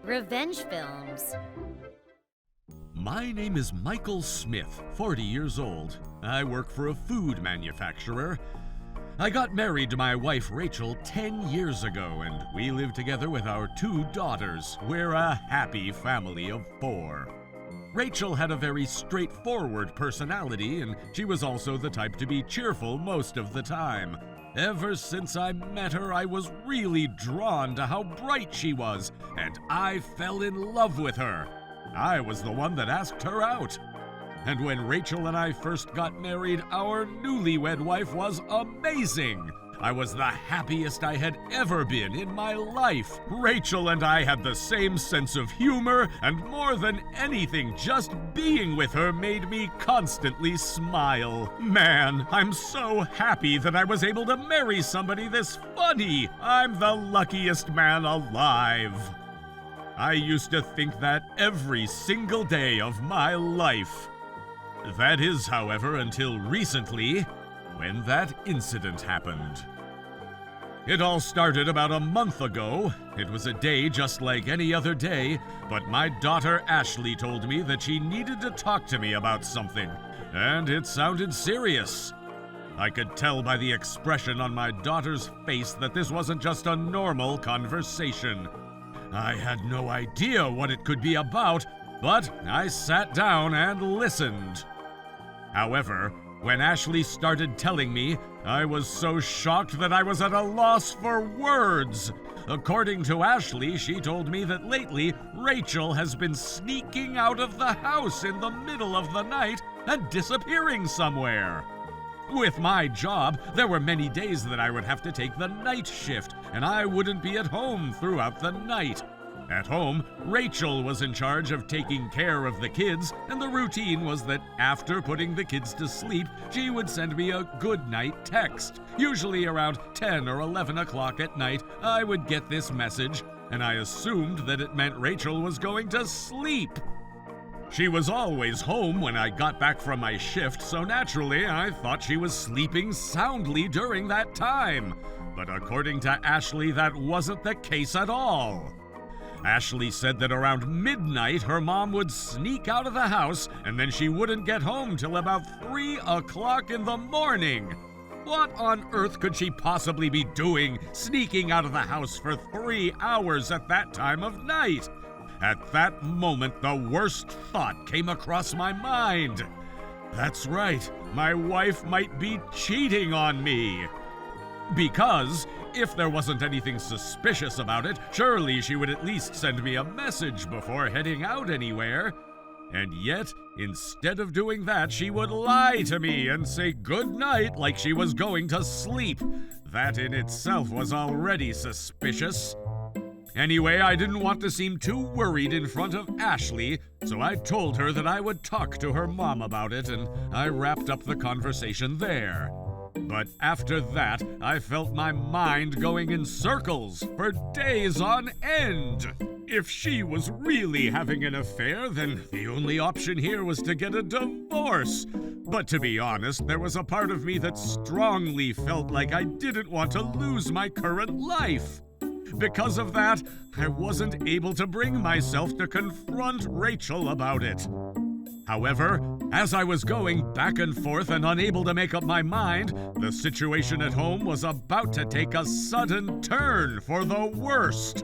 Revenge films. My name is Michael Smith, 40 years old. I work for a food manufacturer. I got married to my wife Rachel 10 years ago, and we live together with our 2 daughters. We're a happy family of 4. Rachel had a very straightforward personality, and she was also the type to be cheerful most of the time. Ever since I met her, I was really drawn to how bright she was, and I fell in love with her. I was the one that asked her out. And when Rachel and I first got married, our newlywed wife was amazing. I was the happiest I had ever been in my life. Rachel and I had the same sense of humor, and more than anything, just being with her made me constantly smile. Man, I'm so happy that I was able to marry somebody this funny. I'm the luckiest man alive. I used to think that every single day of my life. That is, however, until recently, when that incident happened. It all started about a month ago. It was a day just like any other day, but my daughter Ashley told me that she needed to talk to me about something, and it sounded serious. I could tell by the expression on my daughter's face that this wasn't just a normal conversation. I had no idea what it could be about, but I sat down and listened. However, when Ashley started telling me, I was so shocked that I was at a loss for words. According to Ashley, she told me that lately Rachel has been sneaking out of the house in the middle of the night and disappearing somewhere. With my job, there were many days that I would have to take the night shift, and I wouldn't be at home throughout the night. At home, Rachel was in charge of taking care of the kids, and the routine was that after putting the kids to sleep, she would send me a good night text. Usually around 10 or 11 o'clock at night, I would get this message, and I assumed that it meant Rachel was going to sleep. She was always home when I got back from my shift, so naturally I thought she was sleeping soundly during that time. But according to Ashley, that wasn't the case at all. Ashley said that around midnight her mom would sneak out of the house, and then she wouldn't get home till about 3 o'clock in the morning. What on earth could she possibly be doing, sneaking out of the house for 3 hours at that time of night? At that moment, the worst thought came across my mind. That's right, my wife might be cheating on me. Because if there wasn't anything suspicious about it, surely she would at least send me a message before heading out anywhere. And yet, instead of doing that, she would lie to me and say goodnight like she was going to sleep. That in itself was already suspicious. Anyway, I didn't want to seem too worried in front of Ashley, so I told her that I would talk to her mom about it, and I wrapped up the conversation there. But after that, I felt my mind going in circles for days on end. If she was really having an affair, then the only option here was to get a divorce. But to be honest, there was a part of me that strongly felt like I didn't want to lose my current life. Because of that, I wasn't able to bring myself to confront Rachel about it. However, as I was going back and forth and unable to make up my mind, the situation at home was about to take a sudden turn for the worst.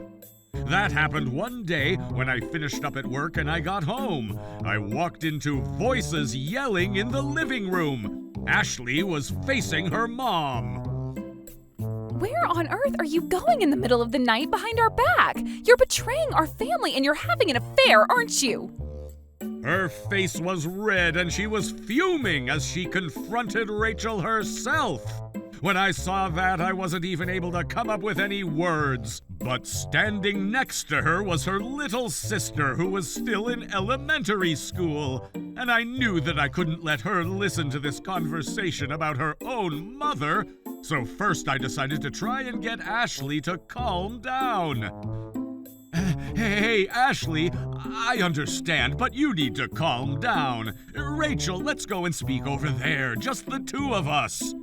That happened one day when I finished up at work and I got home. I walked into voices yelling in the living room. Ashley was facing her mom. Where on earth are you going in the middle of the night behind our back? You're betraying our family and you're having an affair, aren't you? Her face was red and she was fuming as she confronted Rachel herself. When I saw that, I wasn't even able to come up with any words. But standing next to her was her little sister, who was still in elementary school. And I knew that I couldn't let her listen to this conversation about her own mother. So first I decided to try and get Ashley to calm down. Hey, Ashley, I understand, but you need to calm down. Rachel, let's go and speak over there, just the two of us.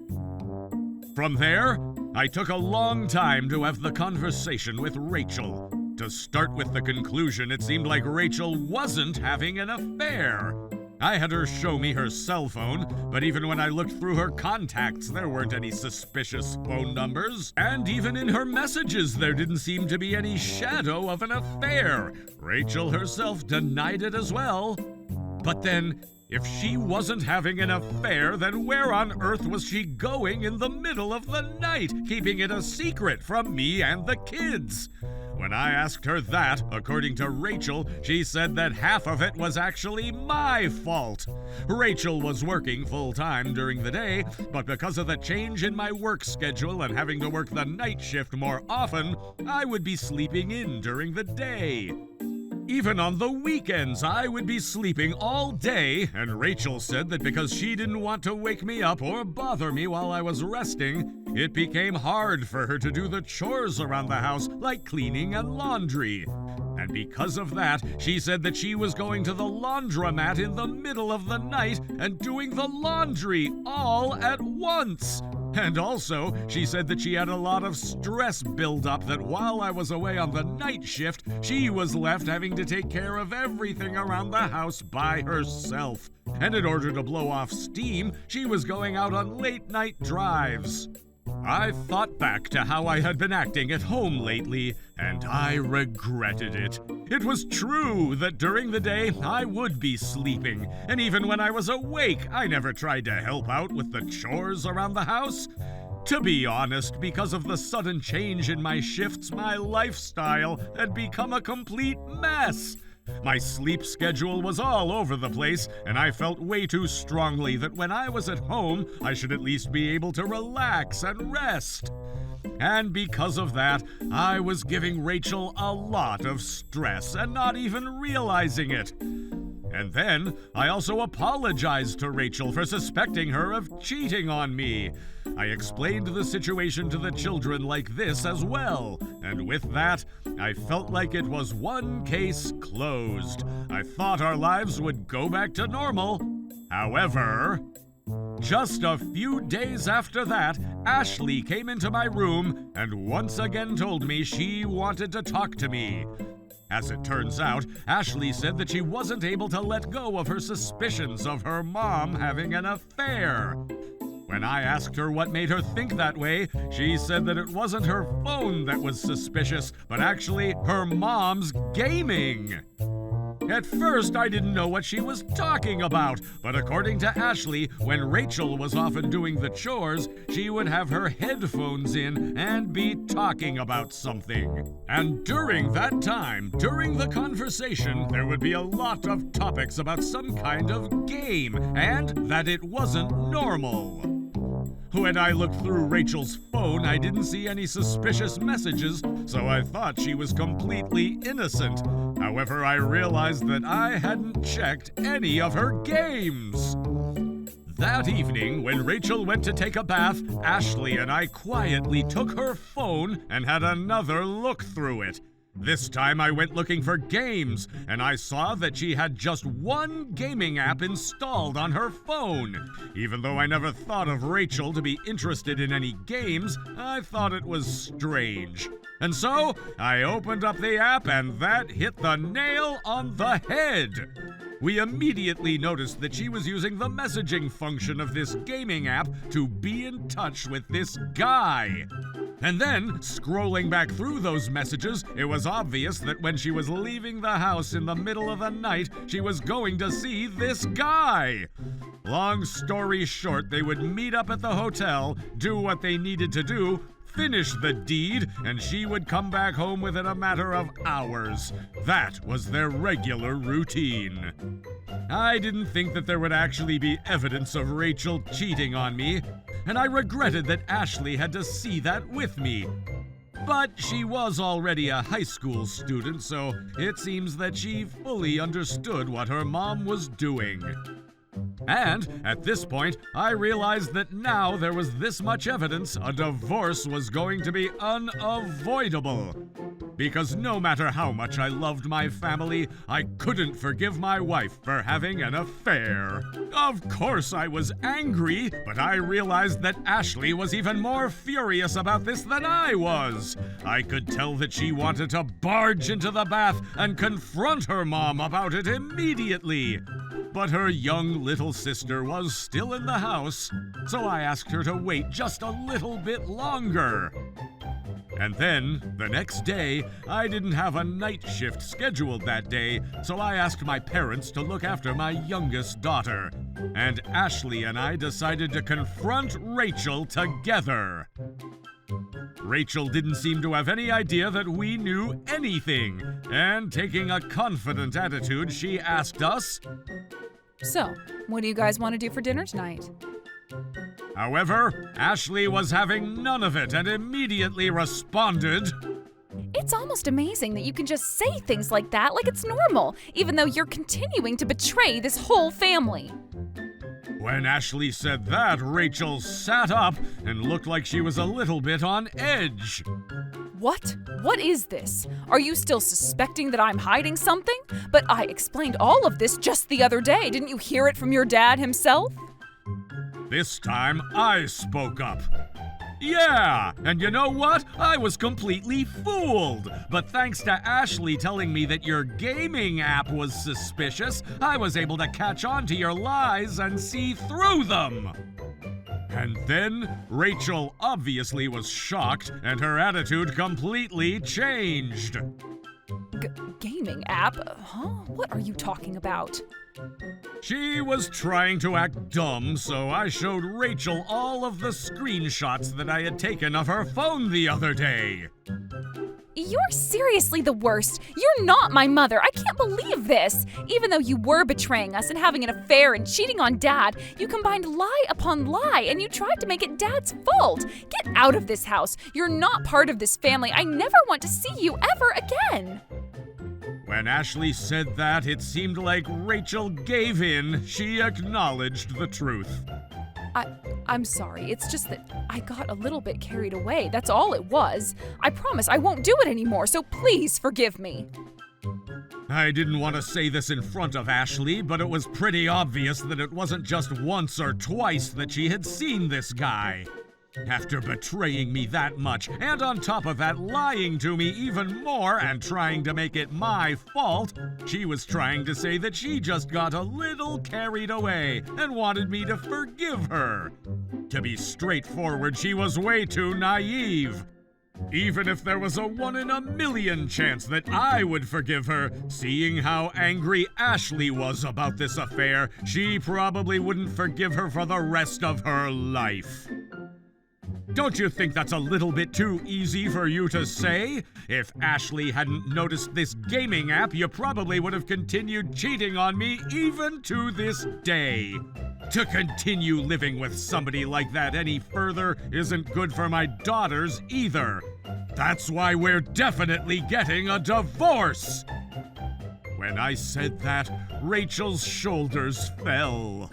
From there, I took a long time to have the conversation with Rachel. To start with the conclusion, it seemed like Rachel wasn't having an affair. I had her show me her cell phone, but even when I looked through her contacts, there weren't any suspicious phone numbers. And even in her messages, there didn't seem to be any shadow of an affair. Rachel herself denied it as well. But then, if she wasn't having an affair, then where on earth was she going in the middle of the night, keeping it a secret from me and the kids? When I asked her that, according to Rachel, she said that half of it was actually my fault. Rachel was working full-time during the day, but because of the change in my work schedule and having to work the night shift more often, I would be sleeping in during the day. Even on the weekends, I would be sleeping all day, and Rachel said that because she didn't want to wake me up or bother me while I was resting, it became hard for her to do the chores around the house, like cleaning and laundry. And because of that, she said that she was going to the laundromat in the middle of the night and doing the laundry all at once. And also, she said that she had a lot of stress buildup that while I was away on the night shift, she was left having to take care of everything around the house by herself. And in order to blow off steam, she was going out on late-night drives. I thought back to how I had been acting at home lately, and I regretted it. It was true that during the day I would be sleeping, and even when I was awake, I never tried to help out with the chores around the house. To be honest, because of the sudden change in my shifts, my lifestyle had become a complete mess. My sleep schedule was all over the place, and I felt way too strongly that when I was at home, I should at least be able to relax and rest. And because of that, I was giving Rachel a lot of stress and not even realizing it. And then, I also apologized to Rachel for suspecting her of cheating on me. I explained the situation to the children like this as well, and with that, I felt like it was one case closed. I thought our lives would go back to normal. However, just a few days after that, Ashley came into my room and once again told me she wanted to talk to me. As it turns out, Ashley said that she wasn't able to let go of her suspicions of her mom having an affair. When I asked her what made her think that way, she said that it wasn't her phone that was suspicious, but actually her mom's gaming. At first, I didn't know what she was talking about, but according to Ashley, when Rachel was often doing the chores, she would have her headphones in and be talking about something. And during that time, during the conversation, there would be a lot of topics about some kind of game, and that it wasn't normal. When I looked through Rachel's phone, I didn't see any suspicious messages, so I thought she was completely innocent. However, I realized that I hadn't checked any of her games. That evening, when Rachel went to take a bath, Ashley and I quietly took her phone and had another look through it. This time I went looking for games, and I saw that she had just one gaming app installed on her phone. Even though I never thought of Rachel to be interested in any games, I thought it was strange. And so, I opened up the app, and that hit the nail on the head. We immediately noticed that she was using the messaging function of this gaming app to be in touch with this guy. And then, scrolling back through those messages, it was obvious that when she was leaving the house in the middle of the night, she was going to see this guy. Long story short, they would meet up at the hotel, do what they needed to do, finish the deed, and she would come back home within a matter of hours. That was their regular routine. I didn't think that there would actually be evidence of Rachel cheating on me, and I regretted that Ashley had to see that with me. But she was already a high school student, so it seems that she fully understood what her mom was doing. And at this point, I realized that now there was this much evidence a divorce was going to be unavoidable. Because no matter how much I loved my family, I couldn't forgive my wife for having an affair. Of course I was angry, but I realized that Ashley was even more furious about this than I was. I could tell that she wanted to barge into the bath and confront her mom about it immediately. But her young little sister was still in the house, so I asked her to wait just a little bit longer. And then, the next day, I didn't have a night shift scheduled that day, so I asked my parents to look after my youngest daughter. And Ashley and I decided to confront Rachel together. Rachel didn't seem to have any idea that we knew anything, and taking a confident attitude, she asked us, So, what do you guys want to do for dinner tonight? However, Ashley was having none of it and immediately responded, It's almost amazing that you can just say things like that like it's normal, even though you're continuing to betray this whole family. When Ashley said that, Rachel sat up and looked like she was a little bit on edge. What? What is this? Are you still suspecting that I'm hiding something? But I explained all of this just the other day. Didn't you hear it from your dad himself? This time, I spoke up. Yeah, and you know what? I was completely fooled. But thanks to Ashley telling me that your gaming app was suspicious, I was able to catch on to your lies and see through them. And then, Rachel obviously was shocked, and her attitude completely changed. Gaming app? Huh? What are you talking about? She was trying to act dumb, so I showed Rachel all of the screenshots that I had taken of her phone the other day. You're seriously the worst. You're not my mother. I can't believe this. Even though you were betraying us and having an affair and cheating on Dad, you combined lie upon lie and you tried to make it Dad's fault. Get out of this house. You're not part of this family. I never want to see you ever again. When Ashley said that, it seemed like Rachel gave in. She acknowledged the truth. I'm sorry. It's just that I got a little bit carried away. That's all it was. I promise I won't do it anymore, so please forgive me. I didn't want to say this in front of Ashley, but it was pretty obvious that it wasn't just once or twice that she had seen this guy. After betraying me that much, and on top of that lying to me even more and trying to make it my fault, she was trying to say that she just got a little carried away and wanted me to forgive her. To be straightforward, she was way too naive. Even if there was a 1 in a million chance that I would forgive her, seeing how angry Ashley was about this affair, she probably wouldn't forgive her for the rest of her life. Don't you think that's a little bit too easy for you to say? If Ashley hadn't noticed this gaming app, you probably would have continued cheating on me even to this day. To continue living with somebody like that any further isn't good for my daughters either. That's why we're definitely getting a divorce. When I said that, Rachel's shoulders fell.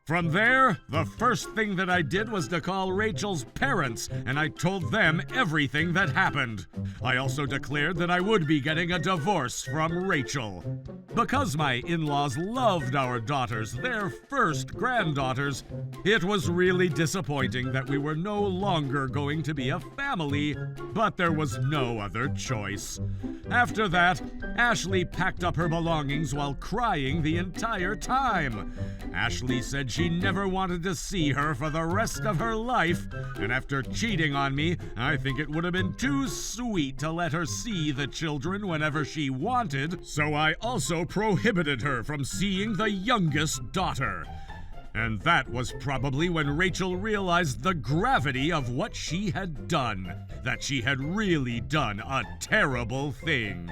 From there, the first thing that I did was to call Rachel's parents, and I told them everything that happened. I also declared that I would be getting a divorce from Rachel. Because my in-laws loved our daughters, their first granddaughters, it was really disappointing that we were no longer going to be a family, but there was no other choice. After that, Ashley packed up her belongings while crying the entire time. Ashley said she never wanted to see her for the rest of her life, and after cheating on me, I think it would have been too sweet to let her see the children whenever she wanted, so I also prohibited her from seeing the youngest daughter. And that was probably when Rachel realized the gravity of what she had done, that she had really done a terrible thing.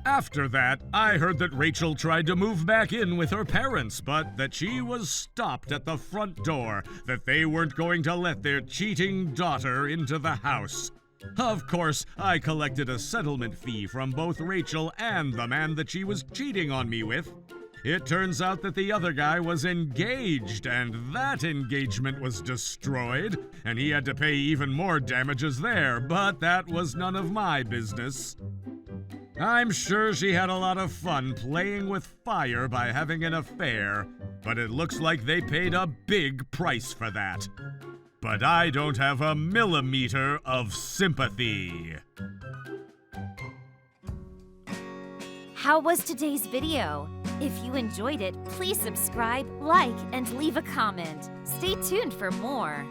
After that, I heard that Rachel tried to move back in with her parents, but that she was stopped at the front door, that they weren't going to let their cheating daughter into the house. Of course, I collected a settlement fee from both Rachel and the man that she was cheating on me with. It turns out that the other guy was engaged, and that engagement was destroyed, and he had to pay even more damages there, but that was none of my business. I'm sure she had a lot of fun playing with fire by having an affair, but it looks like they paid a big price for that. But I don't have a millimeter of sympathy. How was today's video? If you enjoyed it, please subscribe, like, and leave a comment. Stay tuned for more.